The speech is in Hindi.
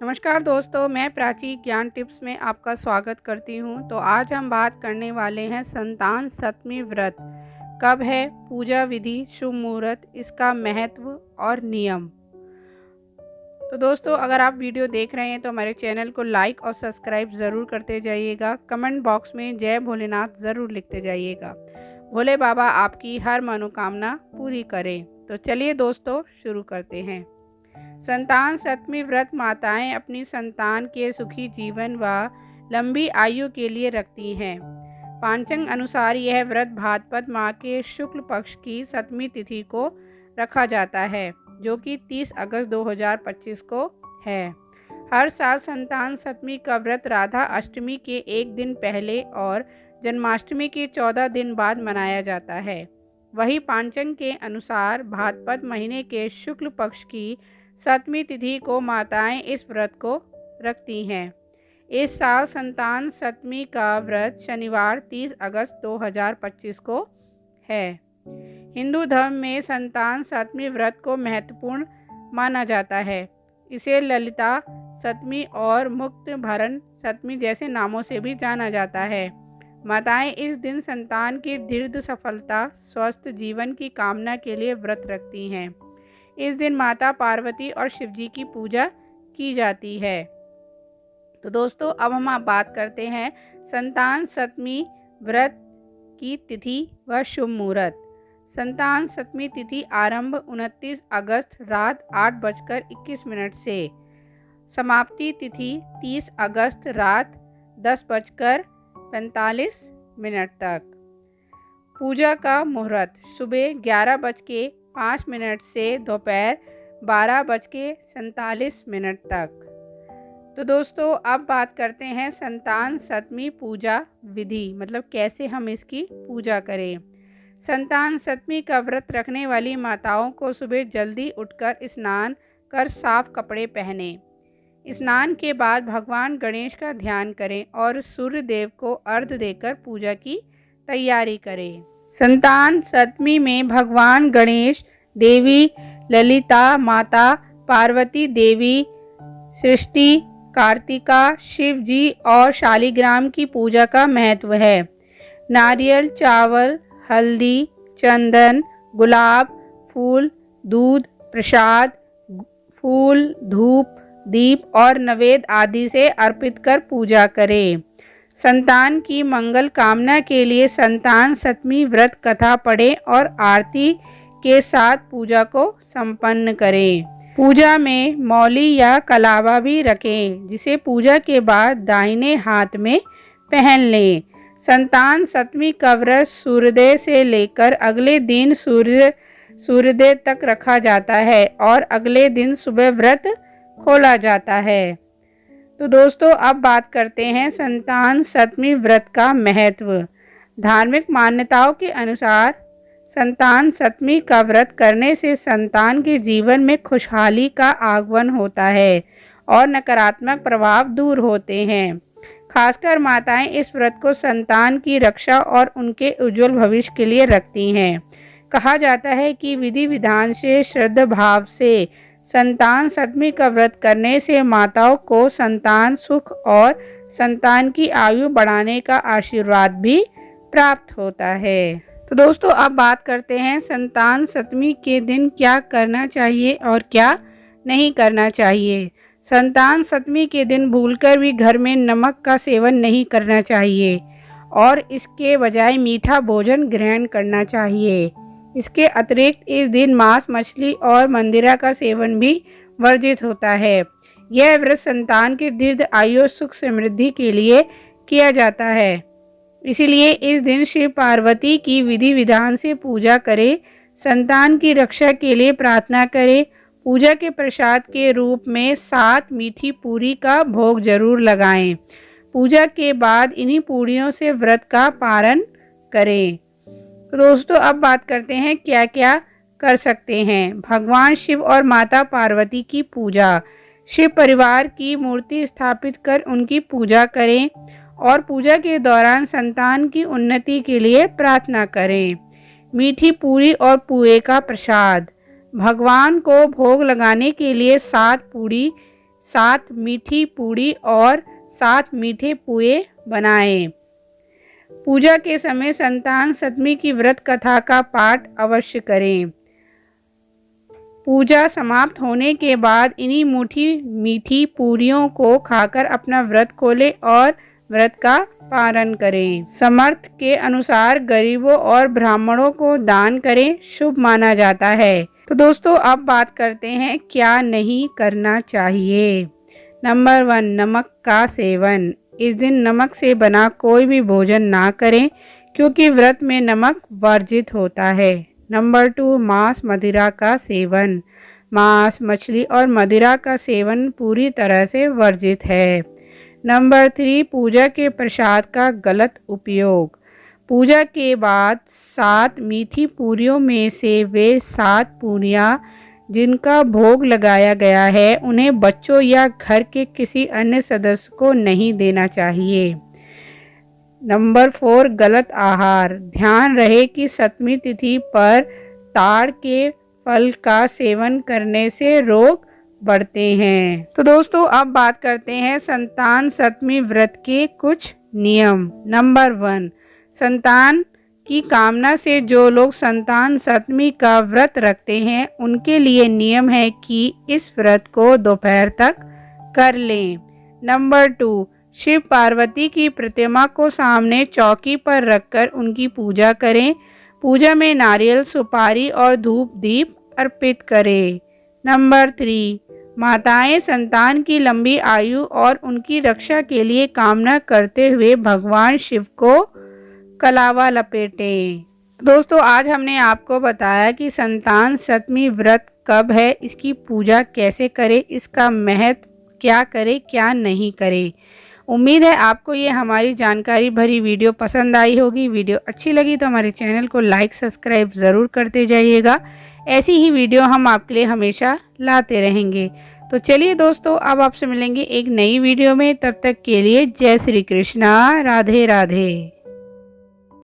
नमस्कार दोस्तों, मैं प्राची ज्ञान टिप्स में आपका स्वागत करती हूं। तो आज हम बात करने वाले हैं संतान सप्तमी व्रत कब है, पूजा विधि, शुभ मुहूर्त, इसका महत्व और नियम। तो दोस्तों, अगर आप वीडियो देख रहे हैं तो हमारे चैनल को लाइक और सब्सक्राइब ज़रूर करते जाइएगा। कमेंट बॉक्स में जय भोलेनाथ ज़रूर लिखते जाइएगा। भोले बाबा आपकी हर मनोकामना पूरी करें। तो चलिए दोस्तों, शुरू करते हैं। संतान सप्तमी व्रत माताएं अपनी संतान के सुखी जीवन व लंबी आयु के लिए रखती हैं। पांचांग अनुसार यह व्रत भाद्रपद माह के शुक्ल पक्ष की सप्तमी तिथि को रखा जाता है, जो कि 30 अगस्त 2025 को है। हर साल संतान सप्तमी का व्रत राधा अष्टमी के एक दिन पहले और जन्माष्टमी के 14 दिन बाद मनाया जाता है। वही पांचांग के अनुसार भाद्रपद महीने के शुक्ल पक्ष की सप्तमी तिथि को माताएं इस व्रत को रखती हैं। इस साल संतान सप्तमी का व्रत शनिवार 30 अगस्त 2025 को है। हिंदू धर्म में संतान सप्तमी व्रत को महत्वपूर्ण माना जाता है। इसे ललिता सप्तमी और मुक्त भरण सप्तमी जैसे नामों से भी जाना जाता है। माताएं इस दिन संतान की दीर्घ सफलता, स्वस्थ जीवन की कामना के लिए व्रत रखती हैं। इस दिन माता पार्वती और शिवजी की पूजा की जाती है। तो दोस्तों, अब हम बात करते हैं संतान सप्तमी व्रत की तिथि व शुभ मुहूर्त। संतान सप्तमी तिथि आरंभ 29 अगस्त रात 8:21 से, समाप्ति तिथि 30 अगस्त रात 10:45 तक। पूजा का मुहूर्त सुबह 11:05 से दोपहर 12:47 तक। तो दोस्तों, अब बात करते हैं संतान सप्तमी पूजा विधि, मतलब कैसे हम इसकी पूजा करें। संतान सप्तमी का व्रत रखने वाली माताओं को सुबह जल्दी उठकर स्नान कर साफ कपड़े पहने। स्नान के बाद भगवान गणेश का ध्यान करें और सूर्य देव को अर्घ्य देकर पूजा की तैयारी करें। संतान सप्तमी में भगवान गणेश, देवी ललिता, माता पार्वती देवी, सृष्टि, कार्तिका, शिव जी और शालिग्राम की पूजा का महत्व है। नारियल, चावल, हल्दी, चंदन, गुलाब, फूल, दूध, प्रसाद, फूल, धूप, दीप और नैवेद्य आदि से अर्पित कर पूजा करें। संतान की मंगल कामना के लिए संतान सप्तमी व्रत कथा पढ़ें और आरती के साथ पूजा को संपन्न करें। पूजा में मौली या कलावा भी रखें, जिसे पूजा के बाद दाहिने हाथ में पहन लें। संतान सप्तमी का व्रत सूर्योदय से लेकर अगले दिन सूर्योदय तक रखा जाता है और अगले दिन सुबह व्रत खोला जाता है। तो दोस्तों, अब बात करते हैं संतान सप्तमी व्रत का महत्व। धार्मिक मान्यताओं के अनुसार संतान सप्तमी का व्रत करने से संतान के जीवन में खुशहाली का आगमन होता है और नकारात्मक प्रभाव दूर होते हैं। खासकर माताएं इस व्रत को संतान की रक्षा और उनके उज्जवल भविष्य के लिए रखती हैं। कहा जाता है कि विधि विधान से, श्रद्धा भाव से संतान सप्तमी का व्रत करने से माताओं को संतान सुख और संतान की आयु बढ़ाने का आशीर्वाद भी प्राप्त होता है। तो दोस्तों, अब बात करते हैं संतान सप्तमी के दिन क्या करना चाहिए और क्या नहीं करना चाहिए। संतान सप्तमी के दिन भूलकर भी घर में नमक का सेवन नहीं करना चाहिए और इसके बजाय मीठा भोजन ग्रहण करना चाहिए। इसके अतिरिक्त इस दिन मांस, मछली और मंदिरा का सेवन भी वर्जित होता है। यह व्रत संतान की दीर्घ आयु, सुख, समृद्धि के लिए किया जाता है। इसीलिए इस दिन शिव पार्वती की विधि विधान से पूजा करें, संतान की रक्षा के लिए प्रार्थना करें। पूजा के प्रसाद के रूप में 7 मीठी पूरी का भोग जरूर लगाएं। पूजा के बाद इन्हीं पूरियों से व्रत का पारण करें। तो दोस्तों, अब बात करते हैं क्या क्या कर सकते हैं। भगवान शिव और माता पार्वती की पूजा। शिव परिवार की मूर्ति स्थापित कर उनकी पूजा करें और पूजा के दौरान संतान की उन्नति के लिए प्रार्थना करें। मीठी पूरी और पुए का प्रसाद। भगवान को भोग लगाने के लिए 7 पूरी 7 मीठी पूड़ी और 7 मीठे पुए बनाएं। पूजा के समय संतान सप्तमी की व्रत कथा का पाठ अवश्य करें। पूजा समाप्त होने के बाद इन्हीं मीठी पूरियों को खाकर अपना व्रत खोलें और व्रत का पारण करें। समर्थ के अनुसार गरीबों और ब्राह्मणों को दान करें, शुभ माना जाता है। तो दोस्तों अब बात करते हैं क्या नहीं करना चाहिए। नंबर 1, नमक का सेवन। इस दिन नमक से बना कोई भी भोजन ना करें क्योंकि व्रत में नमक वर्जित होता है। नंबर 2, मांस मदिरा का सेवन। मांस, मछली और मदिरा का सेवन पूरी तरह से वर्जित है। नंबर 3, पूजा के प्रसाद का गलत उपयोग। पूजा के बाद 7 मीठी पूरियों में से वे 7 पूरियां जिनका भोग लगाया गया है उन्हें बच्चों या घर के किसी अन्य सदस्य को नहीं देना चाहिए। नंबर 4, गलत आहार। ध्यान रहे कि सप्तमी तिथि पर ताड़ के फल का सेवन करने से रोग बढ़ते हैं। तो दोस्तों अब बात करते हैं संतान सप्तमी व्रत के कुछ नियम। नंबर 1, संतान की कामना से जो लोग संतान सप्तमी का व्रत रखते हैं उनके लिए नियम है कि इस व्रत को दोपहर तक कर लें। नंबर 2, शिव पार्वती की प्रतिमा को सामने चौकी पर रखकर उनकी पूजा करें। पूजा में नारियल, सुपारी और धूप दीप अर्पित करें। नंबर 3, माताएं संतान की लंबी आयु और उनकी रक्षा के लिए कामना करते हुए भगवान शिव को कलावा लपेटें। दोस्तों आज हमने आपको बताया कि संतान सप्तमी व्रत कब है, इसकी पूजा कैसे करें, इसका महत्व क्या करें क्या नहीं करें। उम्मीद है आपको ये हमारी जानकारी भरी वीडियो पसंद आई होगी। वीडियो अच्छी लगी तो हमारे चैनल को लाइक सब्सक्राइब ज़रूर करते जाइएगा। ऐसी ही वीडियो हम आपके लिए हमेशा लाते रहेंगे। तो चलिए दोस्तों अब आपसे मिलेंगे एक नई वीडियो में। तब तक के लिए जय श्री कृष्णा, राधे राधे।